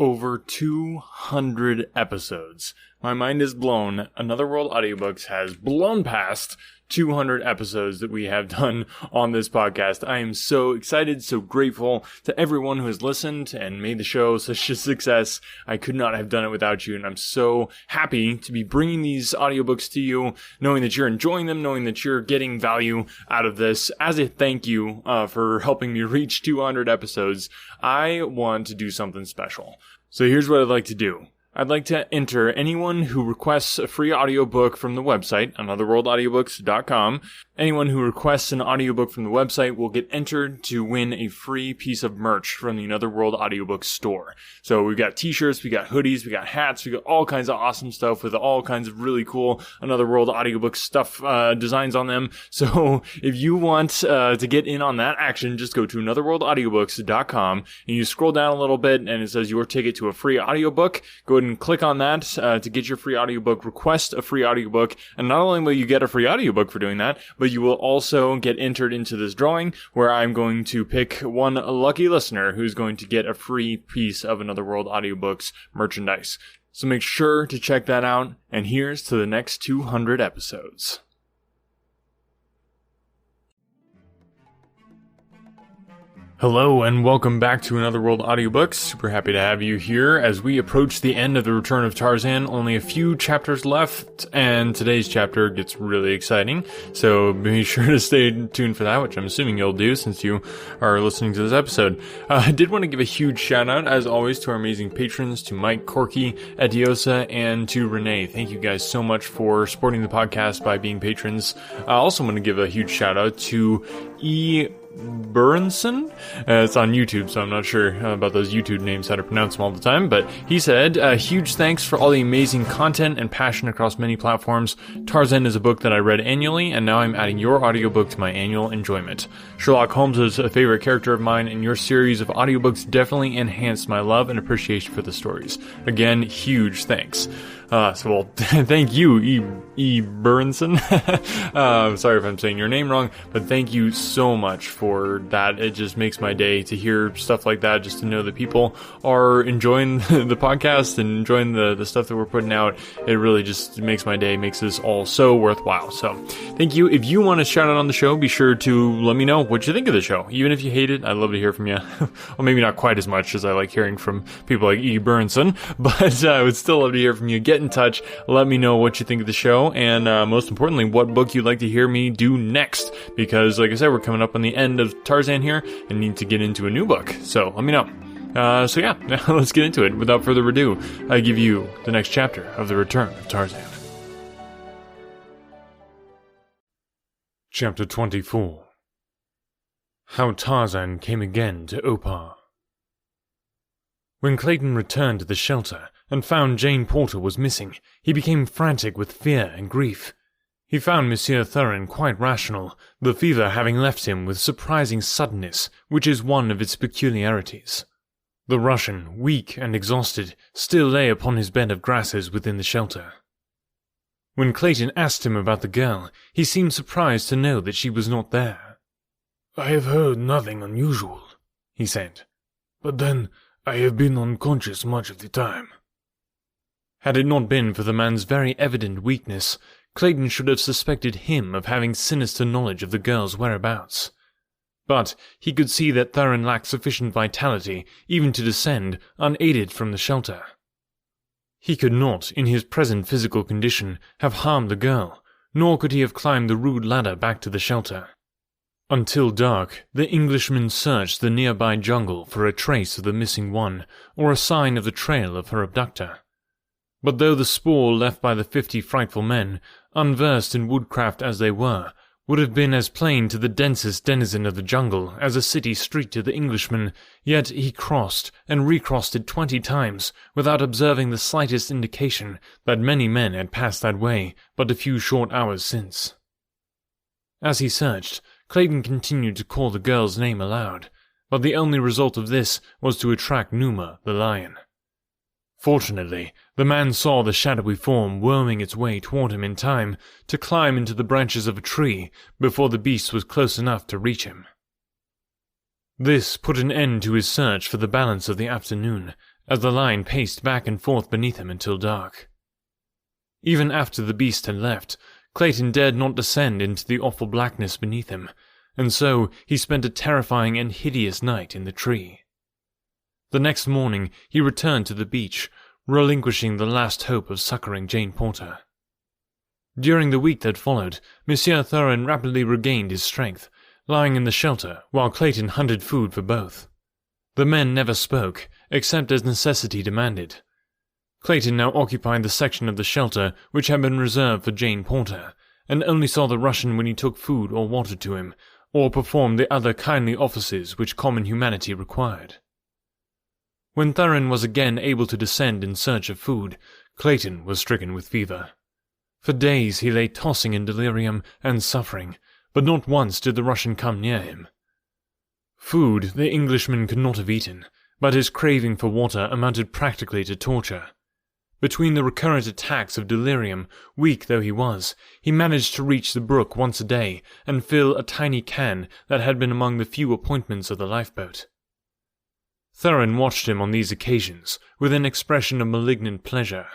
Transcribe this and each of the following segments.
Over 200 episodes. My mind is blown. Another World Audiobooks has blown past 200 episodes that we have done on this podcast. I am so excited, so grateful to everyone who has listened and made the show such a success. I could not have done it without you, and I'm so happy to be bringing these audiobooks to you, knowing that you're enjoying them, knowing that you're getting value out of this. As a thank you for helping me reach 200 episodes, I want to do something special. So here's what I'd like to do. I'd like to enter anyone who requests a free audiobook from the website, anotherworldaudiobooks.com. Anyone who requests an audiobook from the website will get entered to win a free piece of merch from the Another World Audiobooks store. So we've got t-shirts, we got hoodies, we got hats, we got all kinds of awesome stuff with all kinds of really cool Another World Audiobooks stuff, designs on them. So if you want to get in on that action, just go to anotherworldaudiobooks.com and you scroll down a little bit and it says your ticket to a free audiobook. Go ahead and click on that to get your free audiobook, request a free audiobook, and not only will you get a free audiobook for doing that, but you will also get entered into this drawing where I'm going to pick one lucky listener who's going to get a free piece of Another World Audiobooks merchandise. So make sure to check that out, and here's to the next 200 episodes. Hello and welcome back to Another World Audiobooks. Super happy to have you here as we approach the end of the Return of Tarzan. Only a few chapters left, and today's chapter gets really exciting. So be sure to stay tuned for that, which I'm assuming you'll do since you are listening to this episode. I did want to give a huge shout out, as always, to our amazing patrons, to Mike, Corky, Adiosa, and to Renee. Thank you guys so much for supporting the podcast by being patrons. I also want to give a huge shout out to Burnson. It's on YouTube, so I'm not sure about those YouTube names, how to pronounce them all the time, but he said, huge thanks for all the amazing content and passion across many platforms. Tarzan is a book that I read annually, and now I'm adding your audiobook to my annual enjoyment. Sherlock Holmes is a favorite character of mine, and your series of audiobooks definitely enhanced my love and appreciation for the stories. Again, huge thanks. Thank you, E. Burnson. Sorry if I'm saying your name wrong, but thank you so much for that. It just makes my day to hear stuff like that, just to know that people are enjoying the podcast and enjoying the stuff that we're putting out. It really just makes my day, makes this all so worthwhile. So, thank you. If you want to shout out on the show, be sure to let me know what you think of the show. Even if you hate it, I'd love to hear from you. Well, maybe not quite as much as I like hearing from people like E. Burnson, but I would still love to hear from you. Get in touch, let me know what you think of the show, and most importantly, what book you'd like to hear me do next, because like I said, we're coming up on the end of Tarzan here and need to get into a new book, so let me know. Let's get into it. Without further ado, I give you the next chapter of The Return of Tarzan. Chapter 24. How Tarzan Came Again to Opar. When Clayton returned to the shelter and found Jane Porter was missing, he became frantic with fear and grief. He found Monsieur Thurin quite rational, the fever having left him with surprising suddenness, which is one of its peculiarities. The Russian, weak and exhausted, still lay upon his bed of grasses within the shelter. When Clayton asked him about the girl, he seemed surprised to know that she was not there. "I have heard nothing unusual," he said, "but then I have been unconscious much of the time." Had it not been for the man's very evident weakness, Clayton should have suspected him of having sinister knowledge of the girl's whereabouts. But he could see that Thurin lacked sufficient vitality even to descend unaided from the shelter. He could not, in his present physical condition, have harmed the girl, nor could he have climbed the rude ladder back to the shelter. Until dark, the Englishman searched the nearby jungle for a trace of the missing one, or a sign of the trail of her abductor. But though the spoor left by the 50 frightful men, unversed in woodcraft as they were, would have been as plain to the densest denizen of the jungle as a city street to the Englishman, yet he crossed and recrossed it 20 times without observing the slightest indication that many men had passed that way but a few short hours since. As he searched, Clayton continued to call the girl's name aloud, but the only result of this was to attract Numa, the lion. Fortunately, the man saw the shadowy form worming its way toward him in time to climb into the branches of a tree before the beast was close enough to reach him. This put an end to his search for the balance of the afternoon, as the line paced back and forth beneath him until dark. Even after the beast had left, Clayton dared not descend into the awful blackness beneath him, and so he spent a terrifying and hideous night in the tree. The next morning he returned to the beach, relinquishing the last hope of succoring Jane Porter. During the week that followed, Monsieur Thurin rapidly regained his strength, lying in the shelter while Clayton hunted food for both. The men never spoke, except as necessity demanded. Clayton now occupied the section of the shelter which had been reserved for Jane Porter, and only saw the Russian when he took food or water to him, or performed the other kindly offices which common humanity required. When Thurin was again able to descend in search of food, Clayton was stricken with fever. For days he lay tossing in delirium and suffering, but not once did the Russian come near him. Food the Englishman could not have eaten, but his craving for water amounted practically to torture. Between the recurrent attacks of delirium, weak though he was, he managed to reach the brook once a day and fill a tiny can that had been among the few appointments of the lifeboat. Thurin watched him on these occasions with an expression of malignant pleasure.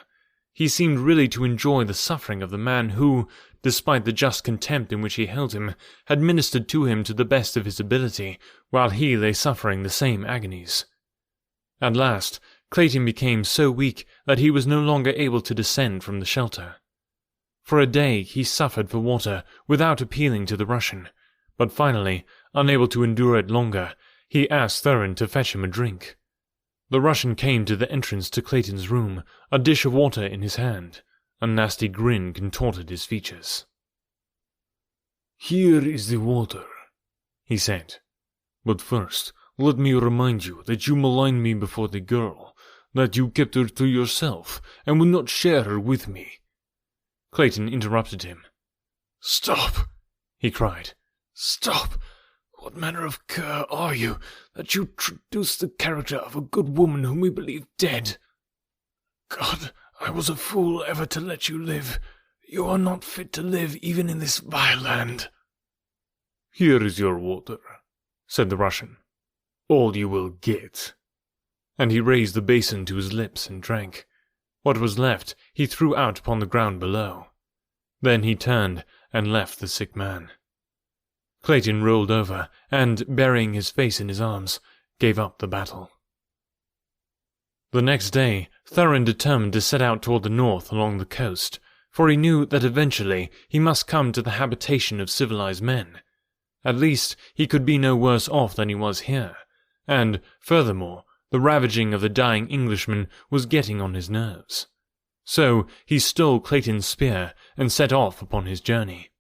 He seemed really to enjoy the suffering of the man who, despite the just contempt in which he held him, had ministered to him to the best of his ability, while he lay suffering the same agonies. At last, Clayton became so weak that he was no longer able to descend from the shelter. For a day he suffered for water without appealing to the Russian, but finally, unable to endure it longer, he asked Thurin to fetch him a drink. The Russian came to the entrance to Clayton's room, a dish of water in his hand. A nasty grin contorted his features. "Here is the water," he said. "But first, let me remind you that you maligned me before the girl, that you kept her to yourself, and would not share her with me." Clayton interrupted him. "Stop!" he cried. "Stop! What manner of cur are you, that you traduce the character of a good woman whom we believe dead? God, I was a fool ever to let you live. You are not fit to live even in this vile land." "Here is your water," said the Russian. "All you will get." And he raised the basin to his lips and drank. What was left he threw out upon the ground below. Then he turned and left the sick man. Clayton rolled over, and, burying his face in his arms, gave up the battle. The next day, Thurin determined to set out toward the north along the coast, for he knew that eventually he must come to the habitation of civilized men. At least, he could be no worse off than he was here, and, furthermore, the ravaging of the dying Englishman was getting on his nerves. So he stole Clayton's spear and set off upon his journey.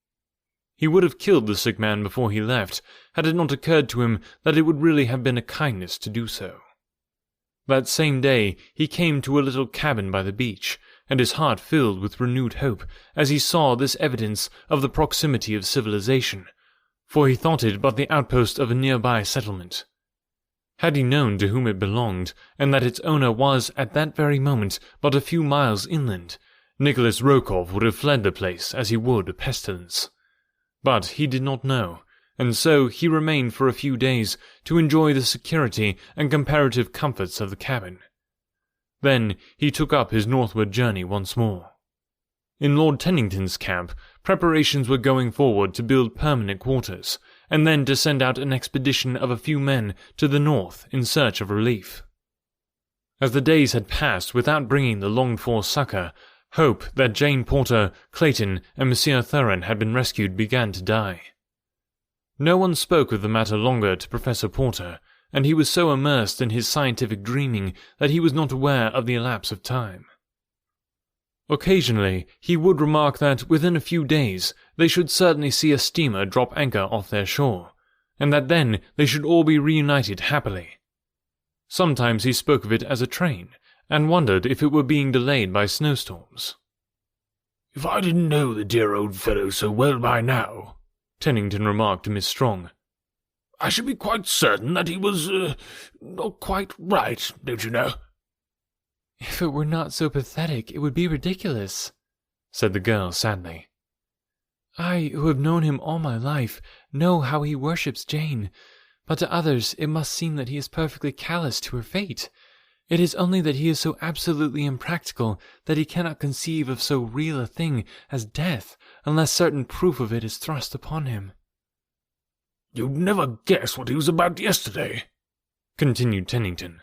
He would have killed the sick man before he left, had it not occurred to him that it would really have been a kindness to do so. That same day he came to a little cabin by the beach, and his heart filled with renewed hope as he saw this evidence of the proximity of civilization, for he thought it but the outpost of a nearby settlement. Had he known to whom it belonged, and that its owner was at that very moment but a few miles inland, Nicholas Rokov would have fled the place as he would a pestilence. But he did not know, and so he remained for a few days to enjoy the security and comparative comforts of the cabin. Then he took up his northward journey once more. In Lord Tennington's camp, preparations were going forward to build permanent quarters, and then to send out an expedition of a few men to the north in search of relief. As the days had passed without bringing the longed-for succour, hope that Jane Porter, Clayton, and Monsieur Thurin had been rescued began to die. No one spoke of the matter longer to Professor Porter, and he was so immersed in his scientific dreaming that he was not aware of the elapse of time. Occasionally, he would remark that within a few days they should certainly see a steamer drop anchor off their shore, and that then they should all be reunited happily. Sometimes he spoke of it as a train, and wondered if it were being delayed by snowstorms. "If I didn't know the dear old fellow so well by now," Tennington remarked to Miss Strong, "I should be quite certain that he was, not quite right, don't you know?" "If it were not so pathetic, it would be ridiculous," said the girl sadly. "I, who have known him all my life, know how he worships Jane, but to others it must seem that he is perfectly callous to her fate. It is only that he is so absolutely impractical that he cannot conceive of so real a thing as death unless certain proof of it is thrust upon him." "You'd never guess what he was about yesterday," continued Tennington.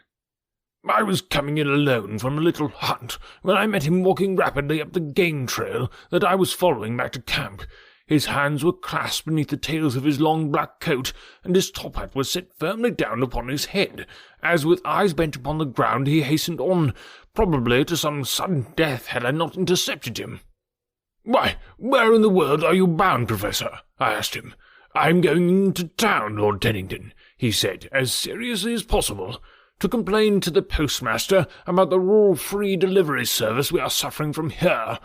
"I was coming in alone from a little hunt when I met him walking rapidly up the game trail that I was following back to camp. His hands were clasped beneath the tails of his long black coat, and his top hat was set firmly down upon his head, as with eyes bent upon the ground he hastened on, probably to some sudden death had I not intercepted him. "'Why, where in the world are you bound, Professor?' I asked him. "'I'm going into town, Lord Tennington,' he said, as seriously as possible, "'to complain to the postmaster about the rural free delivery service we are suffering from here.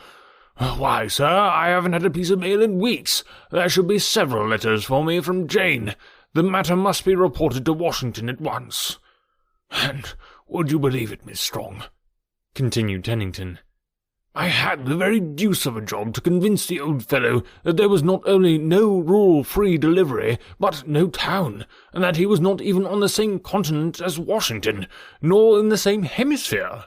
Why, sir, I haven't had a piece of mail in weeks. There should be several letters for me from Jane. The matter must be reported to Washington at once. And would you believe it, Miss Strong," continued Tennington, "I had the very deuce of a job to convince the old fellow that there was not only no rural free delivery, but no town, and that he was not even on the same continent as Washington, nor in the same hemisphere.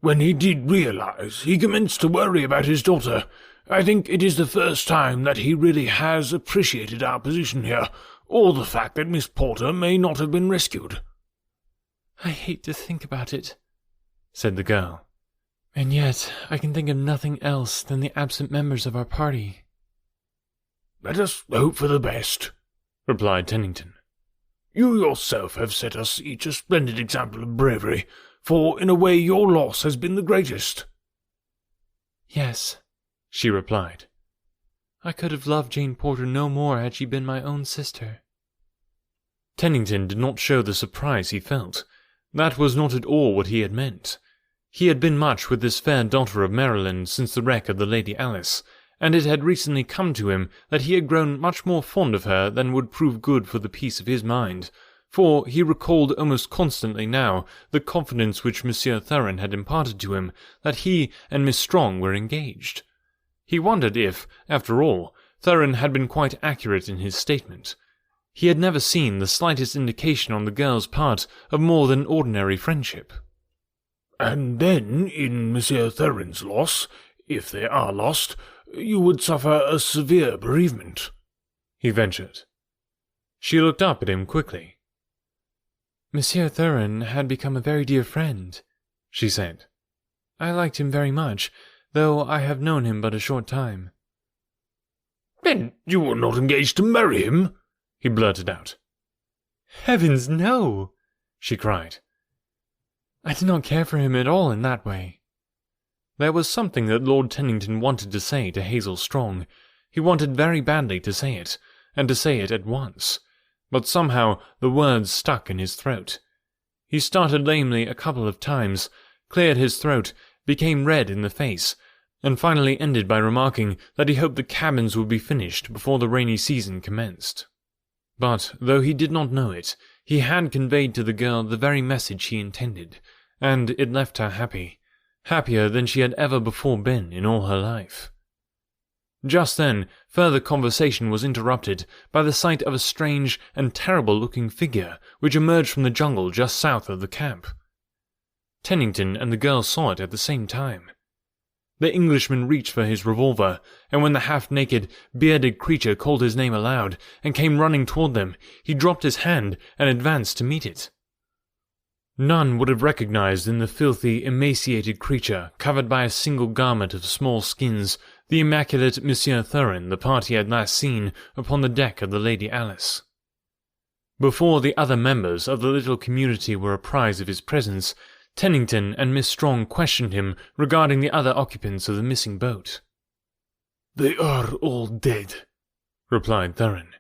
When he did realize, he commenced to worry about his daughter. I think it is the first time that he really has appreciated our position here, or the fact that Miss Porter may not have been rescued." "I hate to think about it," said the girl. "And yet I can think of nothing else than the absent members of our party." "Let us hope for the best," replied Tennington. "You yourself have set us each a splendid example of bravery, for in a way your loss has been the greatest." "Yes," she replied. "I could have loved Jane Porter no more had she been my own sister." Tennington did not show the surprise he felt. That was not at all what he had meant. He had been much with this fair daughter of Maryland since the wreck of the Lady Alice, and it had recently come to him that he had grown much more fond of her than would prove good for the peace of his mind, for he recalled almost constantly now the confidence which Monsieur Thurin had imparted to him that he and Miss Strong were engaged. He wondered if, after all, Thurin had been quite accurate in his statement. He had never seen the slightest indication on the girl's part of more than ordinary friendship. "And then, in Monsieur Thurin's loss, if they are lost, you would suffer a severe bereavement," he ventured. She looked up at him quickly. "Monsieur Thurin had become a very dear friend," she said. "I liked him very much, though I have known him but a short time." "Then you were not engaged to marry him?" he blurted out. "Heavens, no!" she cried. "I did not care for him at all in that way." There was something that Lord Tennington wanted to say to Hazel Strong. He wanted very badly to say it, and to say it at once. But somehow the words stuck in his throat. He started lamely a couple of times, cleared his throat, became red in the face, and finally ended by remarking that he hoped the cabins would be finished before the rainy season commenced. But, though he did not know it, he had conveyed to the girl the very message he intended, and it left her happy, happier than she had ever before been in all her life. Just then, further conversation was interrupted by the sight of a strange and terrible-looking figure which emerged from the jungle just south of the camp. Tennington and the girl saw it at the same time. The Englishman reached for his revolver, and when the half-naked, bearded creature called his name aloud and came running toward them, he dropped his hand and advanced to meet it. None would have recognized in the filthy, emaciated creature, covered by a single garment of small skins, the immaculate Monsieur Thurin the party had last seen upon the deck of the Lady Alice. Before the other members of the little community were apprised of his presence, Tennington and Miss Strong questioned him regarding the other occupants of the missing boat. "They are all dead," replied Thurin.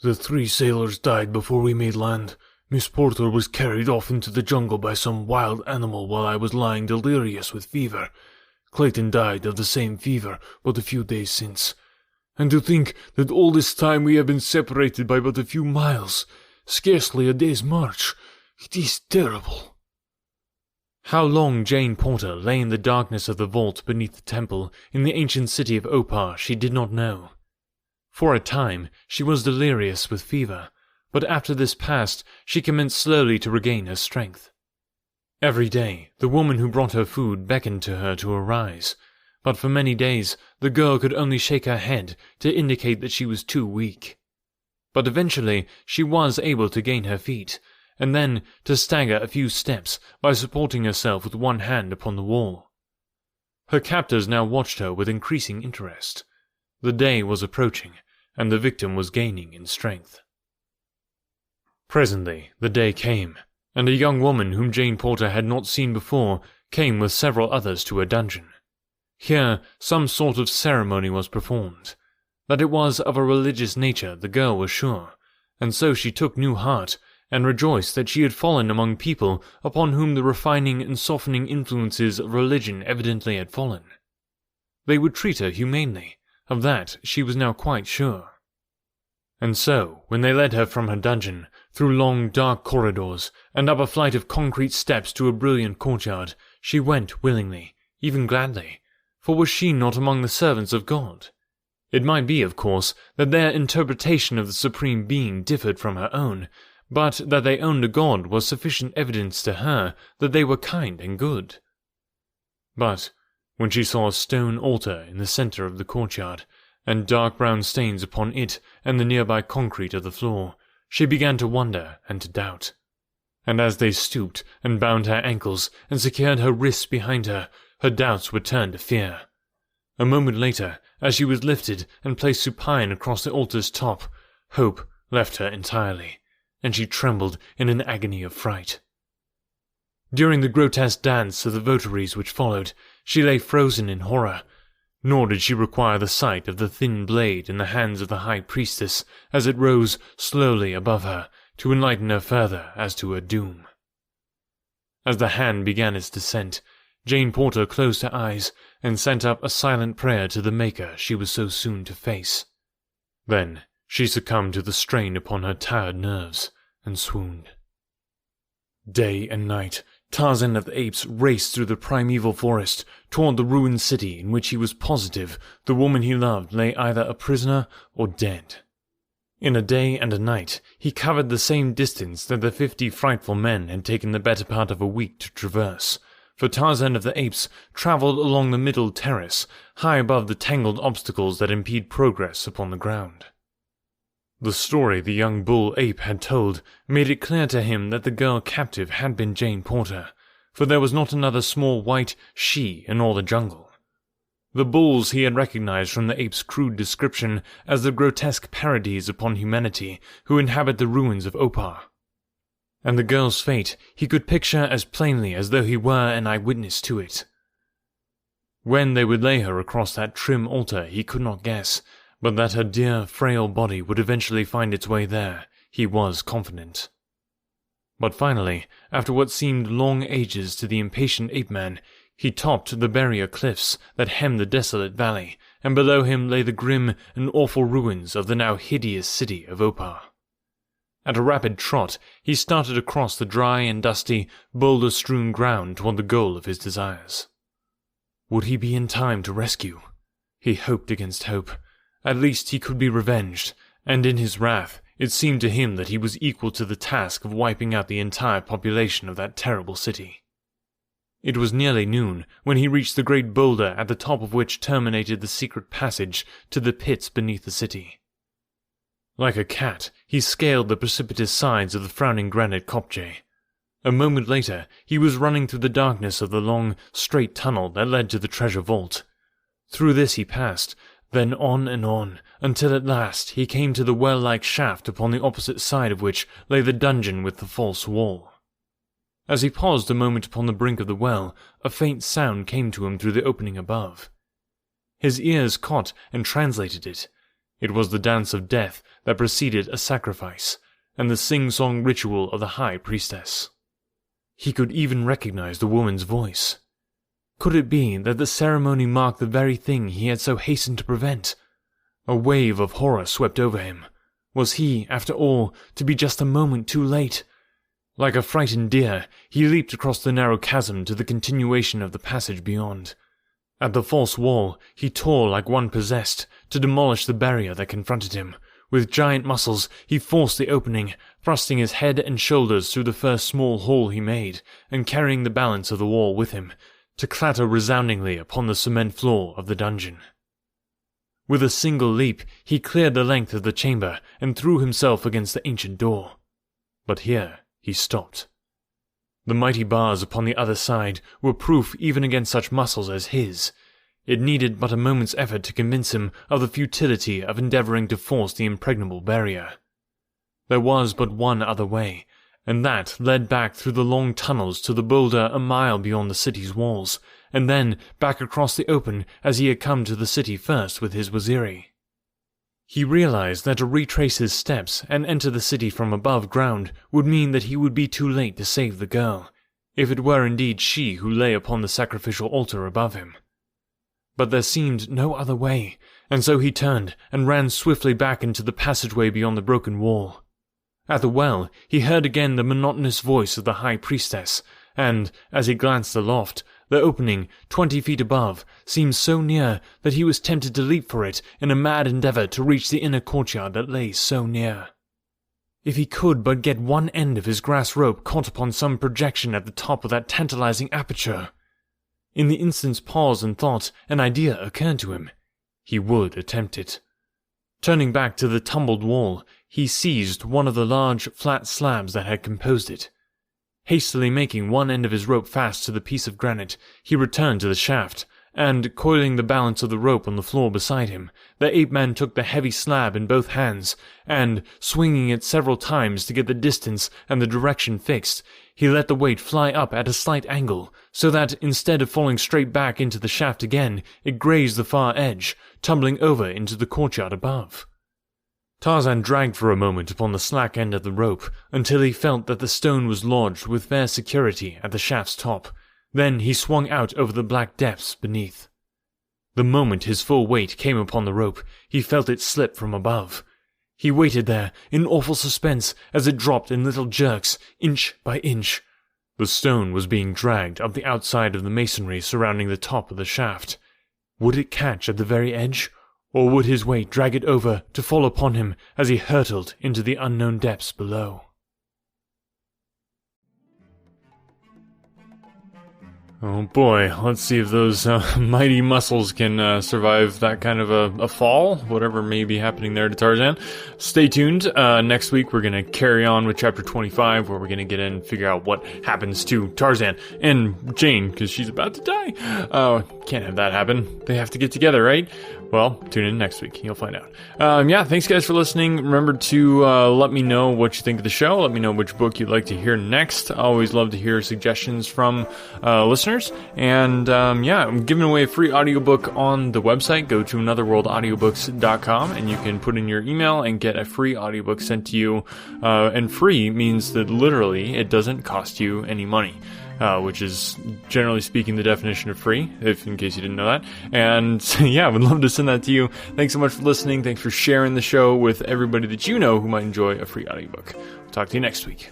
"The 3 sailors died before we made land. Miss Porter was carried off into the jungle by some wild animal while I was lying delirious with fever. Clayton died of the same fever but a few days since. And to think that all this time we have been separated by but a few miles, scarcely a day's march. It is terrible." How long Jane Porter lay in the darkness of the vault beneath the temple in the ancient city of Opar she did not know. For a time she was delirious with fever, but after this passed she commenced slowly to regain her strength. Every day, the woman who brought her food beckoned to her to arise, but for many days the girl could only shake her head to indicate that she was too weak. But eventually she was able to gain her feet, and then to stagger a few steps by supporting herself with one hand upon the wall. Her captors now watched her with increasing interest. The day was approaching, and the victim was gaining in strength. Presently the day came, and a young woman whom Jane Porter had not seen before came with several others to her dungeon. Here some sort of ceremony was performed. That it was of a religious nature the girl was sure, and so she took new heart, and rejoiced that she had fallen among people upon whom the refining and softening influences of religion evidently had fallen. They would treat her humanely, of that she was now quite sure. And so, when they led her from her dungeon, through long dark corridors, and up a flight of concrete steps to a brilliant courtyard, she went willingly, even gladly, for was she not among the servants of God? It might be, of course, that their interpretation of the Supreme Being differed from her own, but that they owned a God was sufficient evidence to her that they were kind and good. But when she saw a stone altar in the center of the courtyard, and dark brown stains upon it and the nearby concrete of the floor, she began to wonder and to doubt. And as they stooped and bound her ankles and secured her wrists behind her, her doubts were turned to fear. A moment later, as she was lifted and placed supine across the altar's top, hope left her entirely, and she trembled in an agony of fright. During the grotesque dance of the votaries which followed, she lay frozen in horror, nor did she require the sight of the thin blade in the hands of the high priestess as it rose slowly above her to enlighten her further as to her doom. As the hand began its descent, Jane Porter closed her eyes and sent up a silent prayer to the Maker she was so soon to face. Then she succumbed to the strain upon her tired nerves and swooned. Day and night, Tarzan of the Apes raced through the primeval forest toward the ruined city in which he was positive the woman he loved lay either a prisoner or dead. In a day and a night, he covered the same distance that the 50 frightful men had taken the better part of a week to traverse, for Tarzan of the Apes travelled along the middle terrace, high above the tangled obstacles that impede progress upon the ground. The story the young bull ape had told made it clear to him that the girl captive had been Jane Porter, for there was not another small white she in all the jungle. The bulls he had recognized from the ape's crude description as the grotesque parodies upon humanity who inhabit the ruins of Opar. And the girl's fate he could picture as plainly as though he were an eyewitness to it. When they would lay her across that trim altar he could not guess, but that her dear, frail body would eventually find its way there, he was confident. But finally, after what seemed long ages to the impatient ape-man, he topped the barrier cliffs that hemmed the desolate valley, and below him lay the grim and awful ruins of the now hideous city of Opar. At a rapid trot, he started across the dry and dusty, boulder-strewn ground toward the goal of his desires. Would he be in time to rescue? He hoped against hope. At least he could be revenged, and in his wrath it seemed to him that he was equal to the task of wiping out the entire population of that terrible city. It was nearly noon when he reached the great boulder at the top of which terminated the secret passage to the pits beneath the city. Like a cat, he scaled the precipitous sides of the frowning granite kopje. A moment later, he was running through the darkness of the long, straight tunnel that led to the treasure vault. Through this he passed, then on and on, until at last he came to the well-like shaft upon the opposite side of which lay the dungeon with the false wall. As he paused a moment upon the brink of the well, a faint sound came to him through the opening above. His ears caught and translated it. It was the dance of death that preceded a sacrifice, and the sing-song ritual of the high priestess. He could even recognize the woman's voice. Could it be that the ceremony marked the very thing he had so hastened to prevent? A wave of horror swept over him. Was he, after all, to be just a moment too late? Like a frightened deer, he leaped across the narrow chasm to the continuation of the passage beyond. At the false wall, he tore like one possessed, to demolish the barrier that confronted him, With giant muscles, he forced the opening, thrusting his head and shoulders through the first small hole he made, and carrying the balance of the wall with him, to clatter resoundingly upon the cement floor of the dungeon. With a single leap, he cleared the length of the chamber and threw himself against the ancient door. But here he stopped. The mighty bars upon the other side were proof even against such muscles as his. It needed but a moment's effort to convince him of the futility of endeavoring to force the impregnable barrier. There was but one other way, and that led back through the long tunnels to the boulder a mile beyond the city's walls, and then back across the open as he had come to the city first with his Waziri. He realized that to retrace his steps and enter the city from above ground would mean that he would be too late to save the girl, if it were indeed she who lay upon the sacrificial altar above him. But there seemed no other way, and so he turned and ran swiftly back into the passageway beyond the broken wall. At the well, he heard again the monotonous voice of the High Priestess, and, as he glanced aloft, the opening, 20 feet above, seemed so near that he was tempted to leap for it in a mad endeavor to reach the inner courtyard that lay so near. If he could but get one end of his grass rope caught upon some projection at the top of that tantalizing aperture! In the instant's pause and thought, an idea occurred to him. He would attempt it. Turning back to the tumbled wall, he seized one of the large, flat slabs that had composed it. Hastily making one end of his rope fast to the piece of granite, he returned to the shaft, and, coiling the balance of the rope on the floor beside him, the ape-man took the heavy slab in both hands, and, swinging it several times to get the distance and the direction fixed, he let the weight fly up at a slight angle, so that, instead of falling straight back into the shaft again, it grazed the far edge, tumbling over into the courtyard above. Tarzan dragged for a moment upon the slack end of the rope, until he felt that the stone was lodged with fair security at the shaft's top. Then he swung out over the black depths beneath. The moment his full weight came upon the rope, he felt it slip from above. He waited there, in awful suspense, as it dropped in little jerks, inch by inch. The stone was being dragged up the outside of the masonry surrounding the top of the shaft. Would it catch at the very edge, or would his weight drag it over to fall upon him as he hurtled into the unknown depths below? Oh boy, let's see if those mighty muscles can survive that kind of a fall, whatever may be happening there to Tarzan. Stay tuned. Next week we're going to carry on with chapter 25, where we're going to get in and figure out what happens to Tarzan and Jane, because she's about to die. Can't have that happen. They have to get together, right? Well, tune in next week. You'll find out. Yeah, thanks guys for listening. Remember to let me know what you think of the show. Let me know which book you'd like to hear next. I always love to hear suggestions from listeners. And yeah, I'm giving away a free audiobook on the website. Go to anotherworldaudiobooks.com and you can put in your email and get a free audiobook sent to you. And free means that literally it doesn't cost you any money. Which is, generally speaking, the definition of free, in case you didn't know that. And yeah, I would love to send that to you. Thanks so much for listening. Thanks for sharing the show with everybody that you know who might enjoy a free audiobook. We'll talk to you next week.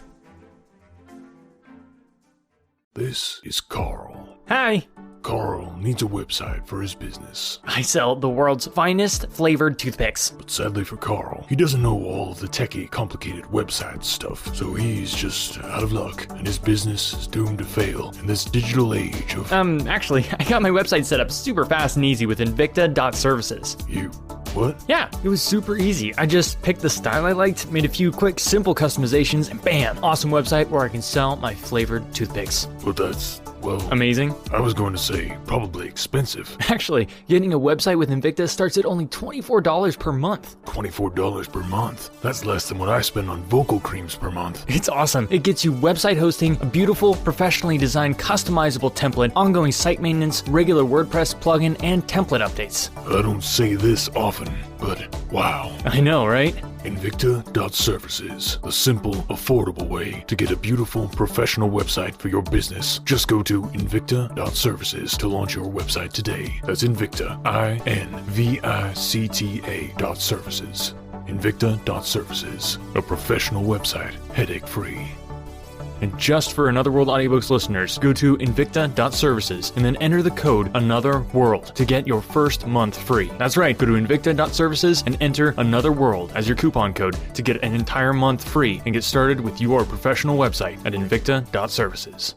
This is Carl. Hi. Carl needs a website for his business. I sell the world's finest flavored toothpicks. But sadly for Carl, he doesn't know all of the techie, complicated website stuff, so he's just out of luck, and his business is doomed to fail in this digital age of... Actually, I got my website set up super fast and easy with Invicta.services. What? Yeah, it was super easy. I just picked the style I liked, made a few quick, simple customizations, and bam! Awesome website where I can sell my flavored toothpicks. Well, that's... well... amazing? I was going to say, probably expensive. Actually, getting a website with Invicta starts at only $24 per month. $24 per month? That's less than what I spend on vocal creams per month. It's awesome. It gets you website hosting, a beautiful, professionally designed, customizable template, ongoing site maintenance, regular WordPress plugin, and template updates. I don't say this often, but wow. I know, right? Invicta.services, the simple, affordable way to get a beautiful, professional website for your business. Just go to Invicta.services to launch your website today. That's Invicta, INVICTA.services. Invicta.services, a professional website, headache-free. And just for Another World Audiobooks listeners, go to invicta.services and then enter the code ANOTHERWORLD to get your first month free. That's right, go to invicta.services and enter Another World as your coupon code to get an entire month free and get started with your professional website at invicta.services.